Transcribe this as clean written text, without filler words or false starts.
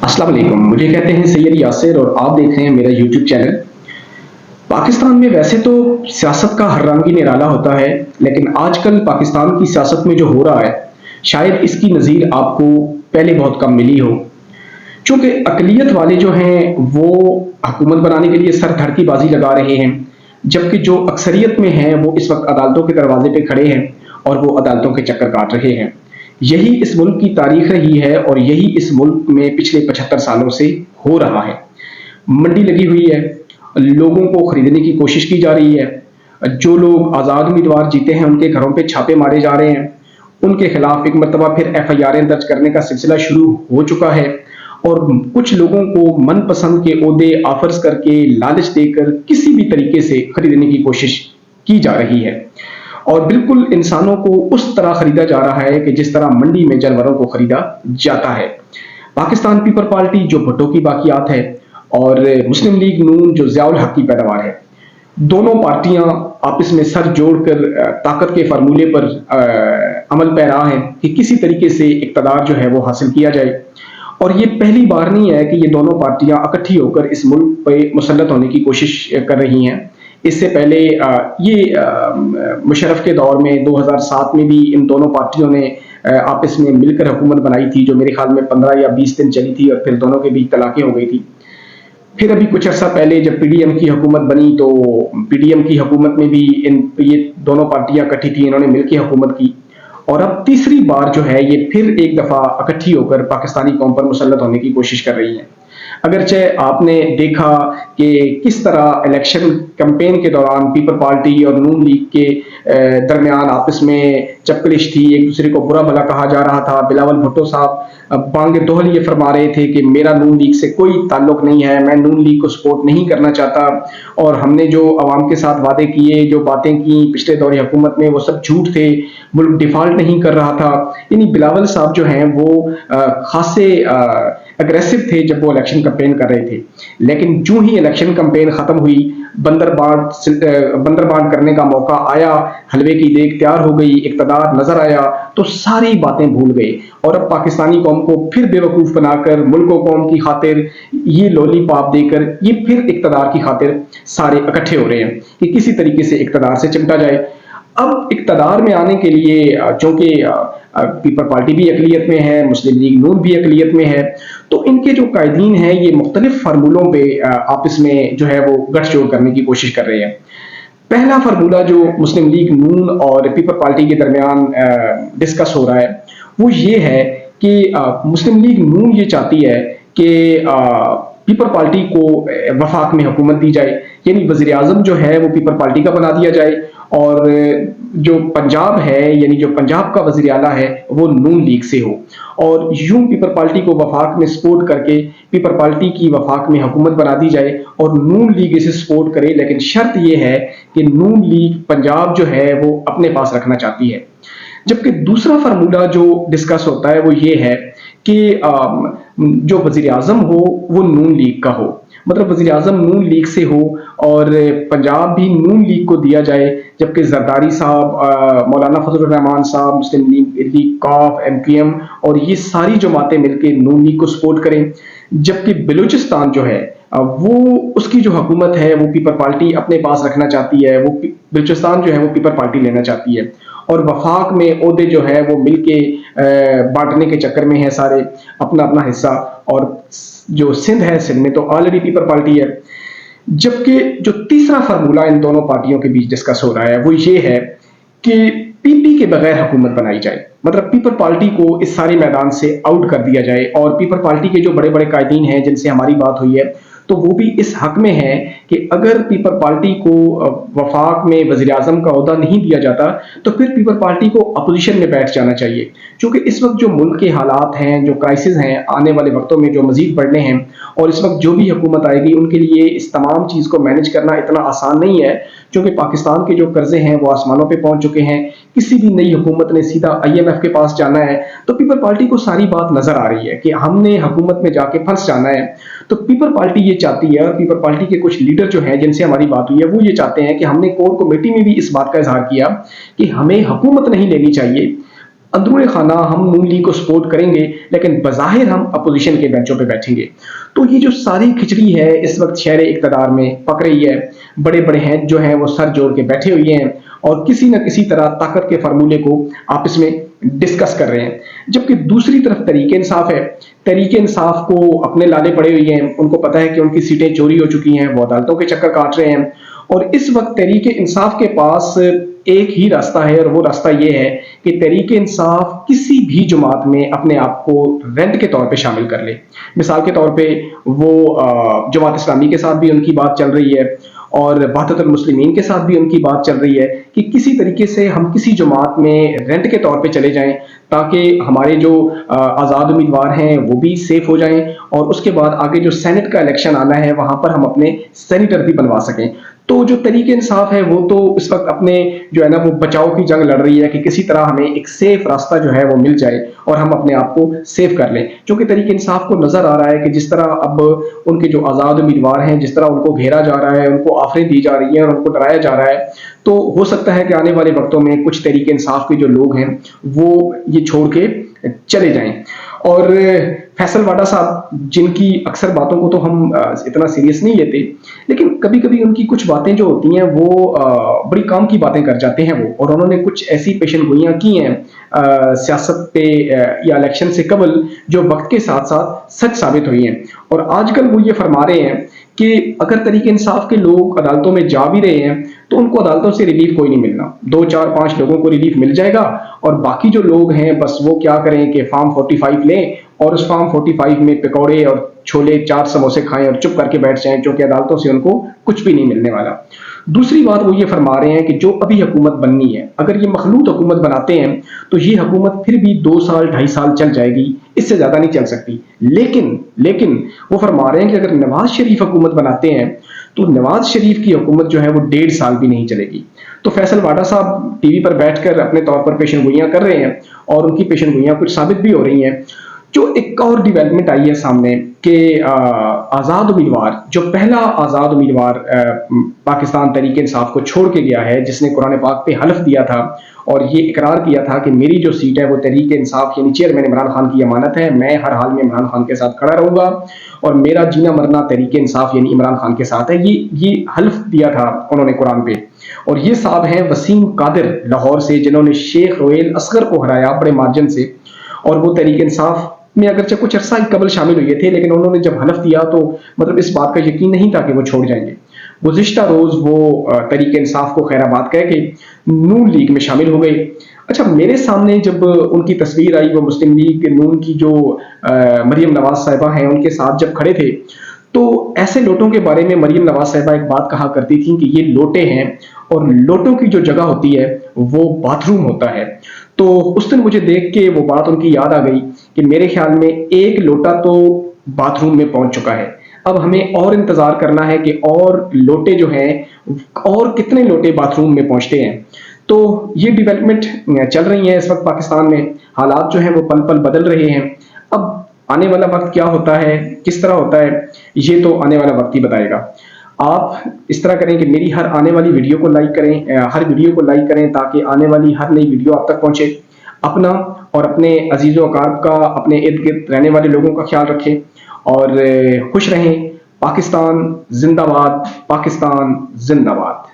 अस्सलाम वालेकुम। मुझे कहते हैं सैयद यासिर और आप देख रहे हैं मेरा यूट्यूब चैनल। पाकिस्तान में वैसे तो सियासत का हर रंग ही निराला होता है, लेकिन आजकल पाकिस्तान की सियासत में जो हो रहा है, शायद इसकी नज़ीर आपको पहले बहुत कम मिली हो। चूंकि अकलियत वाले जो हैं वो हुकूमत बनाने के लिए सर धड़ की बाजी लगा रहे हैं, जबकि जो अक्सरियत में हैं वो इस वक्त अदालतों के दरवाजे पे खड़े हैं और वो अदालतों के चक्कर काट रहे हैं। यही इस मुल्क की तारीख रही है और यही इस मुल्क में पिछले 75 सालों से हो रहा है। मंडी लगी हुई है, लोगों को खरीदने की कोशिश की जा रही है। जो लोग आज़ाद उम्मीदवार जीते हैं उनके घरों पे छापे मारे जा रहे हैं, उनके खिलाफ एक मरतबा फिर FIR दर्ज करने का सिलसिला शुरू हो चुका है और कुछ लोगों को मनपसंद के ओहदे ऑफर्स करके लालच देकर किसी भी तरीके से खरीदने की कोशिश की जा रही है और बिल्कुल इंसानों को उस तरह खरीदा जा रहा है कि जिस तरह मंडी में जानवरों को खरीदा जाता है। पाकिस्तान पीपल पार्टी जो भुट्टो की बाकियात है और मुस्लिम लीग नून जो ज़ियाउल हक की पैदावार है, दोनों पार्टियां आपस में सर जोड़कर ताकत के फार्मूले पर अमल पैरा हैं कि किसी तरीके से इक़्तिदार जो है वो हासिल किया जाए। और ये पहली बार नहीं है कि ये दोनों पार्टियां इकट्ठी होकर इस मुल्क पे मुसल्लत होने की कोशिश कर रही हैं। इससे पहले मुशर्रफ के दौर में 2007 में भी इन दोनों पार्टियों ने आपस में मिलकर हुकूमत बनाई थी, जो मेरे ख्याल में 15 या 20 दिन चली थी और फिर दोनों के बीच तलाक़ें हो गई थी। फिर अभी कुछ अर्सा पहले जब PDM की हुकूमत बनी तो PDM की हुकूमत में भी ये दोनों पार्टियां इकट्ठी थी, इन्होंने मिलकर हुकूमत की और अब तीसरी बार जो है ये फिर एक दफ़ा इकट्ठी होकर पाकिस्तानी कौम पर मुसल्लत होने की कोशिश कर रही हैं। अगरचे आपने देखा कि किस तरह इलेक्शन कैंपेन के दौरान पीपल पार्टी और नून लीग के दरमियान आपस में चपकलिश थी, एक दूसरे को बुरा भला कहा जा रहा था। बिलावल भुट्टो साहब बांगे दोहल ये फरमा रहे थे कि मेरा नून लीग से कोई ताल्लुक नहीं है, मैं नून लीग को सपोर्ट नहीं करना चाहता और हमने जो अवाम के साथ वादे किए, जो बातें की पिछले दौर हुकूमत में, वो सब झूठ थे, मुल्क डिफॉल्ट नहीं कर रहा था। यानी बिलावल साहब जो हैं वो खासे अग्रेसिव थे जब वो इलेक्शन कैंपेन कर रहे थे, लेकिन जो ही इलेक्शन कैंपेन खत्म हुई, बंदर बांट करने का मौका आया, हलवे की देग तैयार हो गई, इक़्तिदार नजर आया तो सारी बातें भूल गए और अब पाकिस्तानी कौम को फिर बेवकूफ़ बनाकर, मुल्क और कौम की खातिर ये लॉलीपॉप देकर ये फिर इक़्तिदार की खातिर सारे इकट्ठे हो रहे हैं कि किसी तरीके से इक़्तिदार से चिमटा जाए। अब इक़्तिदार में आने के लिए चूंकि पीपल पार्टी भी अक़लियत में है, मुस्लिम लीग नून भी अक़लियत में है, तो इनके जो कायदीन हैं ये मुख्तलिफ फार्मूलों पे आपस में जो है वो गठजोड़ करने की कोशिश कर रहे हैं। पहला फार्मूला जो मुस्लिम लीग नून और पीपल पार्टी के दरमियान डिस्कस हो रहा है वो ये है कि मुस्लिम लीग नून ये चाहती है कि पीपल पार्टी को वफाक में हुकूमत दी जाए, यानी वज़ीर आज़म जो है वो पीपल पार्टी का बना दिया जाए और जो पंजाब है यानी जो पंजाब का वज़ीर आला है वो नून लीग से हो और यूं पीपल पार्टी को वफाक में सपोर्ट करके पीपल पार्टी की वफाक में हुकूमत बना दी जाए और नून लीग इसे सपोर्ट करे, लेकिन शर्त यह है कि नून लीग पंजाब जो है वो अपने पास रखना चाहती है। जबकि दूसरा फार्मूला जो डिस्कस होता है वो ये है कि जो वज़ीर आज़म हो वो नून लीग का हो, मतलब वज़ीर आज़म नून लीग से हो और पंजाब भी नून लीग को दिया जाए, जबकि जरदारी साहब, मौलाना फजलुर रहमान साहब, मुस्लिम लीग कॉफ, MQM और ये सारी जमातें मिलकर नून लीग को सपोर्ट करें। जबकि बलूचिस्तान जो है वो उसकी जो हुकूमत है वो पीपल पार्टी अपने पास रखना चाहती है, वो बलूचिस्तान जो है वो पीपल पार्टी लेना चाहती है और वफाक में ओहदे जो है वो मिलके बांटने के चक्कर में है सारे अपना अपना हिस्सा। और जो सिंध है, सिंध में तो ऑलरेडी पीपल पार्टी है। जबकि जो तीसरा फार्मूला इन दोनों पार्टियों के बीच डिस्कस हो रहा है वो ये है कि PP के बगैर हुकूमत बनाई जाए, मतलब पीपल पार्टी को इस सारे मैदान से आउट कर दिया जाए और पीपल पार्टी के जो बड़े बड़े कायदीन हैं जिनसे हमारी बात हुई है तो वो भी इस हक में है कि अगर पीपल पार्टी को वफाक में वज़ीर आज़म का ओहदा नहीं दिया जाता तो फिर पीपल पार्टी को अपोजिशन में बैठ जाना चाहिए, क्योंकि इस वक्त जो मुल्क के हालात हैं, जो क्राइसिस हैं, आने वाले वक्तों में जो मजीद बढ़ने हैं और इस वक्त जो भी हुकूमत आएगी उनके लिए इस तमाम चीज़ को मैनेज करना इतना आसान नहीं है, क्योंकि पाकिस्तान के जो कर्जे हैं वो आसमानों पे पहुंच चुके हैं। किसी भी नई हुकूमत ने सीधा IMF के पास जाना है तो पीपल पार्टी को सारी बात नजर आ रही है कि हमने हुकूमत में जाके फंस जाना है। तो पीपल पार्टी ये चाहती है और पीपल पार्टी के कुछ लीडर जो हैं जिनसे हमारी बात हुई है वो ये चाहते हैं कि हमने कोर कमेटी में भी इस बात का इजहार किया कि हमें हुकूमत नहीं लेनी चाहिए, اندرون خانہ ہم نون لیگ کو سپورٹ کریں گے لیکن بظاہر ہم اپوزیشن کے بینچوں پہ بیٹھیں گے. تو یہ جو ساری کھچڑی ہے اس وقت شہر اقتدار میں پک رہی ہے. بڑے بڑے ہیں جو ہیں وہ سر جوڑ کے بیٹھے ہوئے ہیں اور کسی نہ کسی طرح طاقت کے فارمولے کو آپس میں ڈسکس کر رہے ہیں. جبکہ دوسری طرف تحریک انصاف ہے. تحریک انصاف کو اپنے لالے پڑے ہوئے ہیں, ان کو پتا ہے کہ ان کی سیٹیں چوری ہو چکی ہیں, وہ عدالتوں کے چکر کاٹ رہے ہیں. اور اس وقت تحریک انصاف کے پاس ایک ہی راستہ ہے اور وہ راستہ یہ ہے کہ تحریک انصاف کسی بھی جماعت میں اپنے آپ کو رینٹ کے طور پہ شامل کر لے. مثال کے طور پہ وہ جماعت اسلامی کے ساتھ بھی ان کی بات چل رہی ہے اور وحدت المسلمین کے ساتھ بھی ان کی بات چل رہی ہے کہ کسی طریقے سے ہم کسی جماعت میں رینٹ کے طور پہ چلے جائیں تاکہ ہمارے جو آزاد امیدوار ہیں وہ بھی سیف ہو جائیں اور اس کے بعد آگے جو سینٹ کا الیکشن آنا ہے وہاں پر ہم اپنے سینیٹر بھی بنوا سکیں. تو جو تحریک انصاف ہے وہ تو اس وقت اپنے جو ہے نا وہ بچاؤ کی جنگ لڑ رہی ہے کہ کسی طرح ہمیں ایک سیف راستہ جو ہے وہ مل جائے اور ہم اپنے آپ کو سیف کر لیں. چونکہ تحریک انصاف کو نظر آ رہا ہے کہ جس طرح اب ان کے جو آزاد امیدوار ہیں جس طرح ان کو گھیرا جا رہا ہے, ان کو آفریں دی جا رہی ہیں اور ان کو ڈرایا جا رہا ہے, تو ہو سکتا ہے کہ آنے والے وقتوں میں کچھ تحریک انصاف کے جو لوگ ہیں وہ یہ چھوڑ کے چلے جائیں. اور فیصل واڈا صاحب جن کی اکثر باتوں کو تو ہم اتنا سیریس نہیں لیتے لیکن کبھی کبھی ان کی کچھ باتیں جو ہوتی ہیں وہ بڑی کام کی باتیں کر جاتے ہیں وہ, اور انہوں نے کچھ ایسی پیشن گوئیاں کی ہیں سیاست پہ یا الیکشن سے قبل جو وقت کے ساتھ ساتھ سچ ثابت ہوئی ہیں. اور آج کل وہ یہ فرما رہے ہیں کہ اگر تحریک انصاف کے لوگ عدالتوں میں جا بھی رہے ہیں تو ان کو عدالتوں سے ریلیف کوئی نہیں ملنا, 2 4 5 لوگوں کو ریلیف مل جائے گا اور باقی جو لوگ ہیں بس وہ کیا کریں کہ فارم 45 لیں اور اس فارم 45 میں پکوڑے اور چھولے 4 سموسے کھائیں اور چپ کر کے بیٹھ جائیں, کیونکہ عدالتوں سے ان کو کچھ بھی نہیں ملنے والا. دوسری بات وہ یہ فرما رہے ہیں کہ جو ابھی حکومت بننی ہے اگر یہ مخلوط حکومت بناتے ہیں تو یہ حکومت پھر بھی 2 سال 2.5 سال چل جائے گی, اس سے زیادہ نہیں چل سکتی. لیکن وہ فرما رہے ہیں کہ اگر نواز شریف حکومت بناتے ہیں تو نواز شریف کی حکومت جو ہے وہ 1.5 سال بھی نہیں چلے گی. تو فیصل واڈا صاحب ٹی وی پر بیٹھ کر اپنے طور پر پیشن گوئیاں کر رہے ہیں اور ان کی پیشن گوئیاں کچھ ثابت بھی ہو رہی ہیں. جو ایک اور ڈیولپمنٹ آئی ہے سامنے کہ آزاد امیدوار, جو پہلا آزاد امیدوار پاکستان تحریک انصاف کو چھوڑ کے گیا ہے, جس نے قرآن پاک پہ حلف دیا تھا اور یہ اقرار کیا تھا کہ میری جو سیٹ ہے وہ تحریک انصاف یعنی چیئرمین عمران خان کی امانت ہے, میں ہر حال میں عمران خان کے ساتھ کھڑا رہوں گا اور میرا جینا مرنا تحریک انصاف یعنی عمران خان کے ساتھ ہے. یہ حلف دیا تھا انہوں نے قرآن پہ. اور یہ صاحب ہیں وسیم قادر لاہور سے, جنہوں نے شیخ رویل اصغر کو ہرایا بڑے مارجن سے, اور وہ تحریک انصاف میں اگرچہ کچھ عرصہ قبل شامل ہوئے تھے لیکن انہوں نے جب حلف دیا تو مطلب اس بات کا یقین نہیں تھا کہ وہ چھوڑ جائیں گے. گزشتہ روز وہ تحریک انصاف کو خیر آباد کہہ کے نون لیگ میں شامل ہو گئے. اچھا, میرے سامنے جب ان کی تصویر آئی وہ مسلم لیگ نون کی جو مریم نواز صاحبہ ہیں ان کے ساتھ جب کھڑے تھے تو ایسے لوٹوں کے بارے میں مریم نواز صاحبہ ایک بات کہا کرتی تھیں کہ یہ لوٹے ہیں اور لوٹوں کی جو جگہ ہوتی ہے وہ باتھ روم ہوتا ہے. تو اس دن مجھے دیکھ کے وہ بات ان کی یاد آ گئی کہ میرے خیال میں ایک لوٹا تو باتھ روم میں پہنچ چکا ہے, اب ہمیں اور انتظار کرنا ہے کہ اور لوٹے جو ہیں اور کتنے لوٹے باتھ روم میں پہنچتے ہیں. تو یہ ڈیولپمنٹ چل رہی ہیں اس وقت پاکستان میں, حالات جو ہیں وہ پل پل بدل رہے ہیں. اب آنے والا وقت کیا ہوتا ہے, کس طرح ہوتا ہے, یہ تو آنے والا وقت ہی بتائے گا. آپ اس طرح کریں کہ میری ہر آنے والی ویڈیو کو لائک کریں, ہر ویڈیو کو لائک کریں تاکہ آنے والی ہر نئی ویڈیو آپ تک پہنچے. اپنا اور اپنے عزیز و اقارب کا, اپنے ارد گرد رہنے والے لوگوں کا خیال رکھیں اور خوش رہیں. پاکستان زندہ باد, پاکستان زندہ باد.